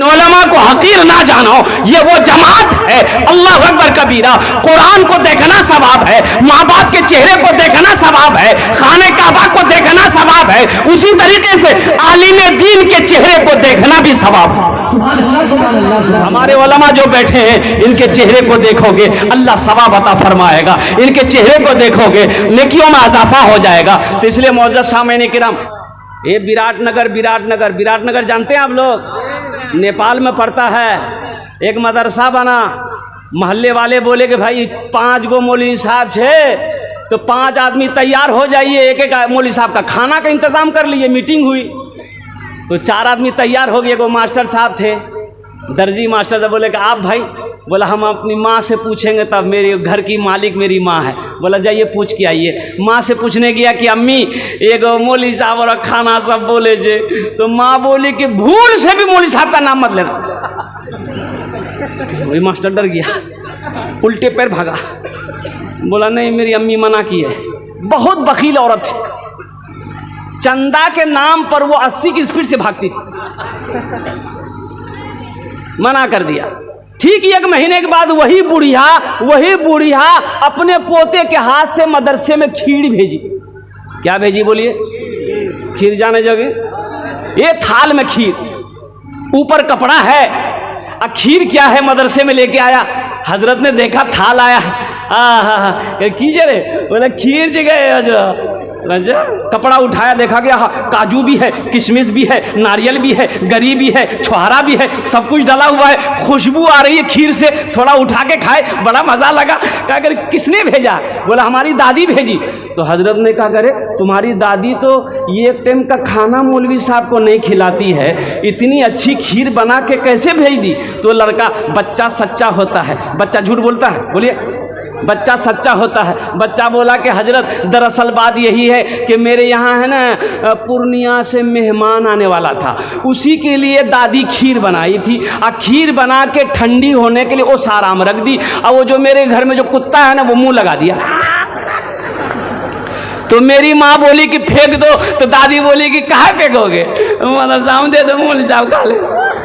उलमा को हकीर ना जानो, ये वो जमात है। अल्लाह अकबर कबीरा। कुरान को देखना सवाब है, माँ बाप के चेहरे को देखना सवाब है, खाने काबा को देखना सवाब है, उसी तरीके से आलिम दीन के चेहरे को देखना भी सवाब है। हमारे उलमा जो बैठे हैं, इनके चेहरे को देखोगे अल्लाह सवाब अता फरमाएगा, इनके चेहरे को देखोगे नेकियों में इजाफा हो जाएगा। तो इसलिए मौजूद सामईन किराम, ये विराटनगर जानते हैं आप लोग, नेपाल में पड़ता है। एक मदरसा बना, मोहल्ले वाले बोले कि भाई 5 गो मौलवी साहब छे, तो 5 आदमी तैयार हो जाइए, एक एक मौलवी साहब का खाना का इंतजाम कर लिए। मीटिंग हुई तो 4 आदमी तैयार हो गए। वो मास्टर साहब थे, दर्जी मास्टर साहब बोले कि आप भाई, बोला हम अपनी माँ से पूछेंगे, तब मेरे घर की मालिक मेरी माँ है। बोला जाइए पूछ के आइए। माँ से पूछने गया कि अम्मी एक मौलवी साहब और खाना सब बोले जे, तो माँ बोली कि भूल से भी मौलवी साहब का नाम मत लेना। वही मास्टर डर गया, उल्टे पैर भागा, बोला नहीं मेरी अम्मी मना की है। बहुत बखील औरत थी, चंदा के नाम पर वो 80 की स्पीड से भागती थी, मना कर दिया। ठीक 1 महीने के बाद वही बुढ़िया अपने पोते के हाथ से मदरसे में खीर भेजी। क्या भेजी बोलिए? खीर। जाने जगह ये थाल में खीर, ऊपर कपड़ा है, खीर क्या है मदरसे में लेके आया। हजरत ने देखा थाल आया है, कीजिए रे, बोले खीर जगह। कपड़ा उठाया, देखा गया काजू भी है, किशमिश भी है, नारियल भी है, गरी भी है, छुहारा भी है, सब कुछ डाला हुआ है। खुशबू आ रही है खीर से, थोड़ा उठा के खाए, बड़ा मज़ा लगा। क्या करे किसने भेजा? बोला हमारी दादी भेजी। तो हजरत ने कहा करे तुम्हारी दादी तो ये टाइम का खाना मौलवी साहब को नहीं खिलाती है, इतनी अच्छी खीर बना के कैसे भेज दी? तो लड़का, बच्चा सच्चा होता है, बच्चा झूठ बोलता है, बोलिए बच्चा सच्चा होता है। बच्चा बोला कि हजरत दरअसल बात यही है कि मेरे यहाँ है ना पूर्णिया से मेहमान आने वाला था, उसी के लिए दादी खीर बनाई थी, और खीर बना के ठंडी होने के लिए वो सारा में रख दी, और वो जो मेरे घर में जो कुत्ता है ना वो मुंह लगा दिया। तो मेरी माँ बोली कि फेंक दो, तो दादी बोली कि कहाँ फेंकोगे? मतलब शाम दे दो, मुँह जाओ खा ले।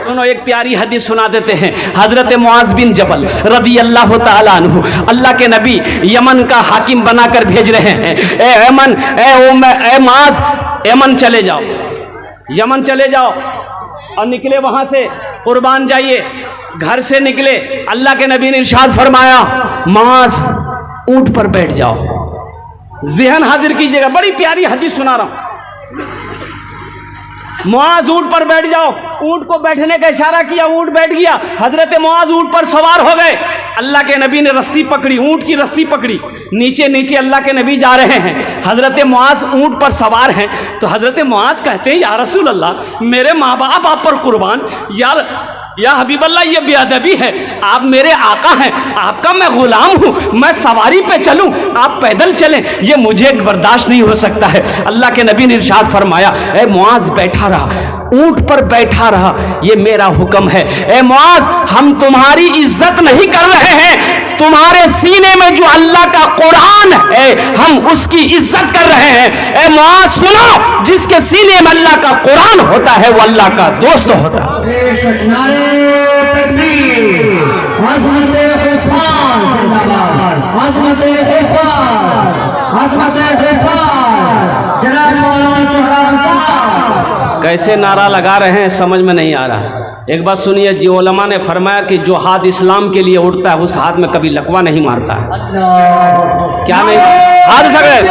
सुनो एक प्यारी हदीस सुना देते हैं। हजरत मुआज बिन जबल रदी अल्लाह तआला अन्हु, अल्लाह के नबी यमन का हाकिम बनाकर भेज रहे हैं। ए यमन, ए मुआज, यमन चले जाओ, यमन चले जाओ। और निकले वहाँ से, कुर्बान जाइए। घर से निकले, अल्लाह के नबी ने इरशाद फरमाया मुआज ऊँट पर बैठ जाओ। ज़हन हाजिर कीजिएगा, बड़ी प्यारी हदीस सुना रहा हूँ। मुआज ऊँट पर बैठ जाओ। ऊँट को बैठने का इशारा किया, ऊँट बैठ गया। हजरत मुआज ऊँट पर सवार हो गए। अल्लाह के नबी ने रस्सी पकड़ी, ऊँट की रस्सी पकड़ी, नीचे नीचे अल्लाह के नबी जा रहे हैं। हजरत मुआज ऊँट पर सवार हैं। तो हजरत मुआज कहते हैं या रसूल अल्लाह, मेरे माँ बाप आप पर कुर्बान, या हबीब अल्लाह ये बेअदबी है, आप मेरे आका हैं, आपका मैं गुलाम हूँ, मैं सवारी पे चलूँ, आप पैदल चलें, ये मुझे बर्दाश्त नहीं हो सकता है। अल्लाह के नबी ने इरशाद फरमाया, ए मुआज बैठा रहा, ऊँट पर बैठा रहा, ये मेरा हुक्म है। ए मुआज हम तुम्हारी इज्जत नहीं कर रहे हैं, तुम्हारे सीने में जो अल्लाह का कुरान है हम उसकी इज्जत कर रहे हैं। ए मुआज सुनो, जिसके सीने में अल्लाह का कुरान होता है वो अल्लाह का दोस्त होता है। कैसे नारा लगा रहे हैं समझ में नहीं आ रहा। एक बात सुनिए, जी उलमा ने फरमाया कि जो हाथ इस्लाम के लिए उठता है उस हाथ में कभी लकवा नहीं मारता है। क्या नहीं? हाथ उठा गए,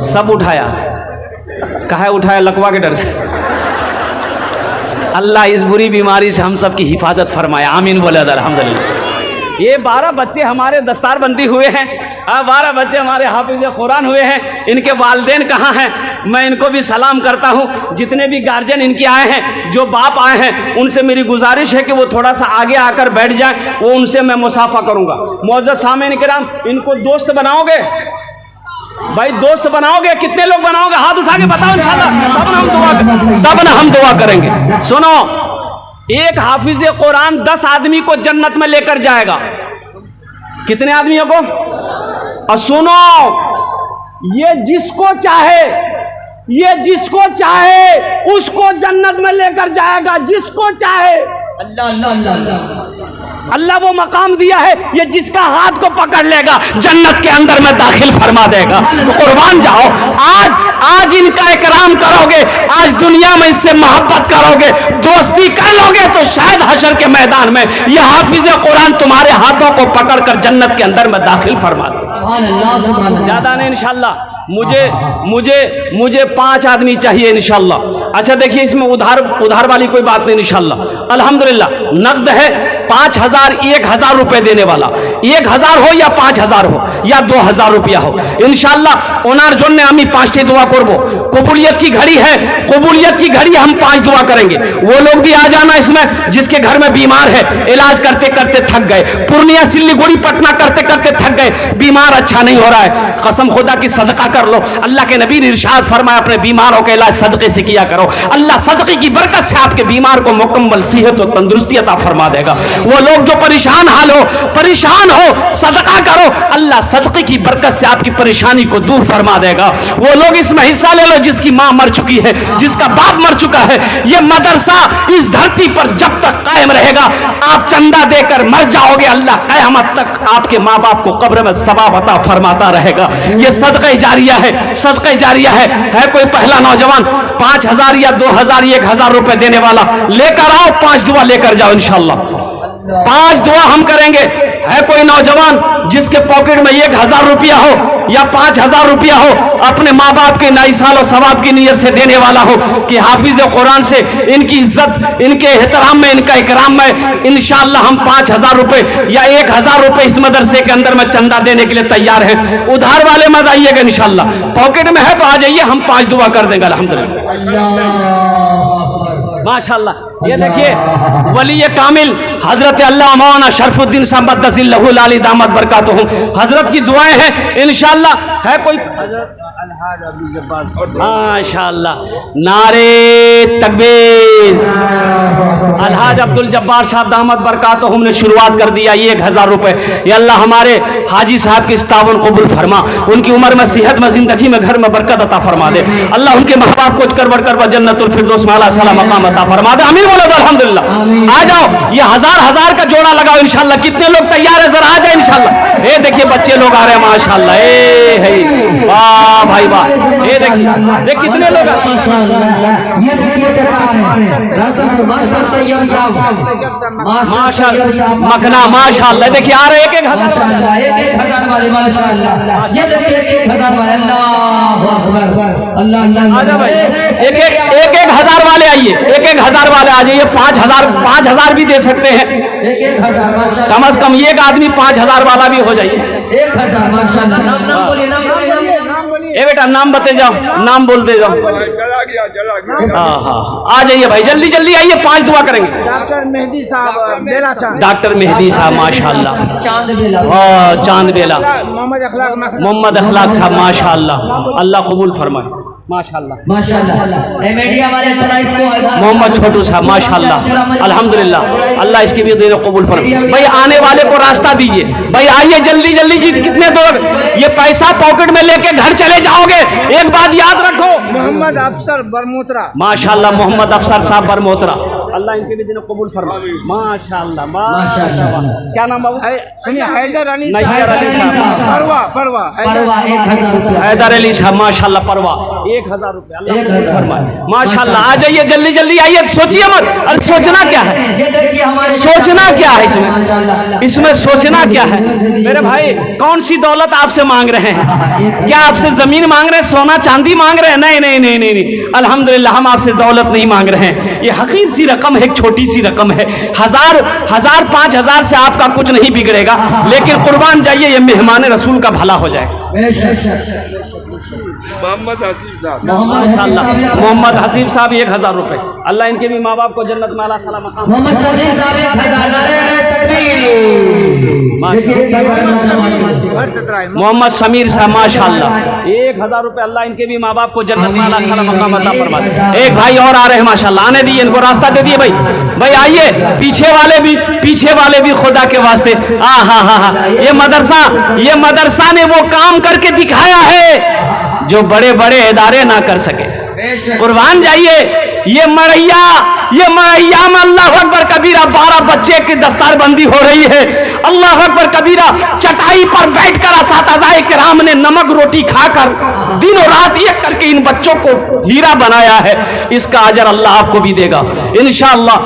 सब उठाया, कहा उठाया? लकवा के डर से। अल्लाह इस बुरी बीमारी से हम सब की हिफाजत फरमाया, आमीन बोले अल्हम्दुलिल्लाह। ये 12 बच्चे हमारे दस्तारबंदी हुए हैं, 12 बच्चे हमारे हाफिज कुरान हुए हैं। इनके वालिदैन कहाँ हैं? मैं इनको भी सलाम करता हूँ। जितने भी गार्जियन इनके आए हैं, जो बाप आए हैं, उनसे मेरी गुजारिश है कि वो थोड़ा सा आगे आकर बैठ जाएं, वो उनसे मैं मुसाफा करूँगा। मौजूद सामईन किराम, इनको दोस्त बनाओगे भाई? दोस्त बनाओगे? कितने लोग बनाओगे? हाथ उठा के बताओ इंशाल्लाह, तब ना हम दुआ करेंगे। सुनो, एक हाफिज कुरान 10 आदमी को जन्नत में लेकर जाएगा। कितने आदमियों को? और सुनो, ये जिसको चाहे, ये जिसको चाहे उसको जन्नत में लेकर जाएगा, जिसको चाहे। अल्लाह अल्लाह अल्लाह अल्लाह वो मकाम दिया है, ये जिसका हाथ को पकड़ लेगा जन्नत के अंदर में दाखिल फरमा देगा। तो कुर्बान जाओ, आज इनका इकराम करोगे, आज दुनिया में इससे मोहब्बत करोगे, दोस्ती कर लोगे, तो शायद हशर के मैदान में यह हाफिज कुरान तुम्हारे हाथों को पकड़कर जन्नत के अंदर में दाखिल फरमा देगा। ज्यादा नहीं इंशाल्लाह। मुझे 5 आदमी चाहिए इंशाल्लाह। अच्छा देखिए, इसमें उधार वाली कोई बात नहीं इंशाल्लाह। अल्हम्दुलिल्लाह नकद है 5000, 1000 रुपए देने वाला, 1000 हो या 5000 हो या 2000 रुपया हो इंशाल्लाह। ओनार जोन ने हमें 5टी दुआ करबो। कबूलियत की घड़ी है, कबूलियत की घड़ी हम 5 दुआ करेंगे। वो लोग भी आ जाना इसमें जिसके घर में बीमार है, इलाज करते करते थक गए, पूर्णिया सिल्लीगुड़ी पटना करते करते थक गए, बीमार अच्छा नहीं हो रहा है, कसम खुदा की सदका कर लो। अल्लाह के नबी ने इरशाद फरमाया अपने बीमारों का इलाज सदके से किया करो, अल्लाह सदके की बरकत से आपके बीमार को मुकम्मल सेहत और तंदुरुस्ती अता फरमा देगा। वो लोग जो परेशान हो सदका करो, अल्लाह सदके की बरकत से आपकी परेशानी को दूर फरमा देगा। वो लोग इसमें हिस्सा ले लो जिसकी माँ मर चुकी है, जिसका बाप मर चुका है। ये मदरसा इस धरती पर जब तक कायम रहेगा, आप चंदा देकर मर जाओगे, अल्लाह क़यामत तक आपके माँ बाप को कब्र में सवाब अता फरमाता रहेगा। ये सदका जारिया है, सदका जारिया है कोई पहला नौजवान 5000 या 2000, 1000 रुपए देने वाला लेकर आओ, 5 दुआ लेकर जाओ इंशाल्लाह। 5 दुआ हम करेंगे। है कोई नौजवान जिसके पॉकेट में 1000 रुपया हो या 5000 रुपया हो, अपने माँ बाप के नाइसाल और सवाब की नीयत से देने वाला हो कि हाफिज कुरान से इनकी इज्जत, इनके एहतराम में, इनका इकराम में इंशाअल्लाह हम 5000 रुपए या 1000 रुपए इस मदरसे के अंदर में चंदा देने के लिए तैयार हैं। उधार वाले मत आइएगा इंशाअल्लाह, पॉकेट में है तो आ जाइए, हम 5 दुआ कर देंगे अल्हम्दुलिल्लाह माशाअल्लाह। ये देखिए वली कामिल हजरत अल्लाह मौलाना शरफुद्दीन साहब मद्दसिल्लहुल आली दामत बरकातुहुम, हजरत की दुआएं हैं इंशाअल्लाह। है कोई माशाअल्लाह, नारे तकबीर। अलहाज अब्दुल जब्बार साहब दामत बरकातुहुम ने शुरुआत कर दिया 1000 रुपए। ये अल्लाह हमारे हाजी साहब की इस्तावन कबूल फरमा, उनकी उम्र में सेहत में जिंदगी में घर में बरकत अता फरमा दे। अल्लाह उनके माँ बाप को कर बढ़कर जन्नतुल फिरदौस में आला साला मकाम अता फरमा दे। आमीन बोलो तो अल्हम्दुलिल्लाह। आ जाओ, ये हजार का जोड़ा लगाओ इंशाल्लाह। कितने लोग तैयार है, जरा आ जाए इंशाल्लाह। ये देखिए बच्चे लोग आ रहे हैं माशाल्लाह। ए है वाह भाई वाह, ये देखिए देख कितने लोग माशाल्लाह मखना माशाल्लाह। देखिए आ रहे 1-1 हजार वाले माशाल्लाह। ये देखिए 1-1 वाले, अल्लाह अल्लाह भाई, 1-1 हजार वाले आइए, 1-1 हजार वाले आ जाइए। 5,000 भी दे सकते हैं, कम से कम एक आदमी 5000 वाला भी हो जाइए। 1000 माशाल्लाह। ए बेटा नाम बते जाओ, नाम बोलते जाओ। हाँ आ जाइए भाई, जल्दी जल्दी आइए, 5 दुआ करेंगे। डॉक्टर मेहदी साहब, डॉक्टर मेहदी साहब माशाल्लाह, चांद बेला। मोहम्मद अखलाक साहब माशाल्लाह, अल्लाह कबूल फरमाए माशाल्लाह माशाल्लाह। मोहम्मद छोटू साहब माशाल्लाह अल्हम्दुलिल्लाह, अल्लाह इसकी भी दिन कबूल फरमाए। भाई आने वाले को रास्ता दीजिए, भाई आइए जल्दी जल्दी जी। कितने दूर ये पैसा पॉकेट में लेके घर चले जाओगे, एक बात याद रखो। मोहम्मद अफसर बरमोतरा माशाल्लाह, मोहम्मद अफसर साहब बरमोतरा, अल्लाह इनके भी दिन कबूल फरमाए माशाल्लाह माशाल्लाह। क्या नाम बाबू? हैदर अली हैदर अली साहब माशाल्लाह परवा, 1000 रुपए अल्लाह कबूल फरमाए माशाल्लाह। आ जाइए जल्दी जल्दी आइए, सोचिए मत। अरे सोचना क्या है, सोचना क्या है इसमें सोचना क्या है मेरे भाई? कौन सी दौलत आपसे मांग रहे हैं? क्या आपसे जमीन मांग रहे हैं, सोना चांदी मांग रहे हैं? नहीं नहीं नहीं नहीं नहीं, अल्हम्दुलिल्लाह हम आपसे दौलत नहीं मांग रहे हैं। ये हकीर सी रकम है, एक छोटी सी रकम है। 1000 5,000 से आपका कुछ नहीं बिगड़ेगा, लेकिन कुर्बान जाइए, ये मेहमान रसूल का भला हो जाए। मोहम्मद हसीब साहब, मोहम्मद हसीब साहब 1000 रुपए, अल्लाह इनके भी माँ बाप को जन्नत में आला सलाम मकाम। मोहम्मद समीर साहब माशाल्लाह 1000 रुपए। अल्लाह इनके भी माँ बाप को जन्नत में आला साला मकाम अता फरमाए। एक भाई और आ रहे हैं माशाल्लाह, आने दिए इनको, रास्ता दे दिए भाई। भाई आइए, पीछे वाले भी खुदा के वास्ते। हा ये मदरसा ने वो काम करके दिखाया है जो बड़े बड़े इदारे ना कर सके। कुर्बान जाइए, ये मरैया में अल्लाह अकबर कबीरा 12 बच्चे की दस्तारबंदी हो रही है। अल्लाह अकबर कबीरा चटाई पर बैठकर असातिज़ाए किराम ने नमक रोटी खाकर दिनों रात एक करके इन बच्चों को हीरा बनाया है। इसका अजर अल्लाह आपको भी देगा इंशाअल्लाह।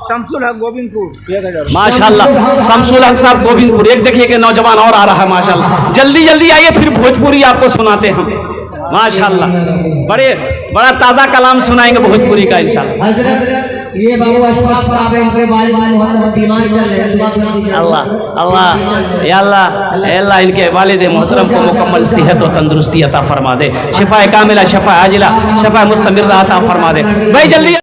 शमसुल हक गोविंदपुर 1000 माशाल्लाह, शमसुल हक साहब गोविंदपुर। एक देखिए कि नौजवान और आ रहा है माशाल्लाह। जल्दी आइए, फिर भोजपुरी आपको सुनाते हैं माशाल्लाह। बड़ा ताज़ा कलाम सुनाएंगे भोजपुरी का इंशाअल्लाह। ये बाबू अशफाक साहब है, इनके वालिद मोहतरम बीमार चल रहे हैं। अल्लाह इनके वालिद मोहतरम को मुकम्मल सेहत और तंदुरुस्ती अता फरमा दे, शिफा कामिला, शिफा आजिला, शिफा मुस्तमिर अता फरमा दे। भाई जल्दी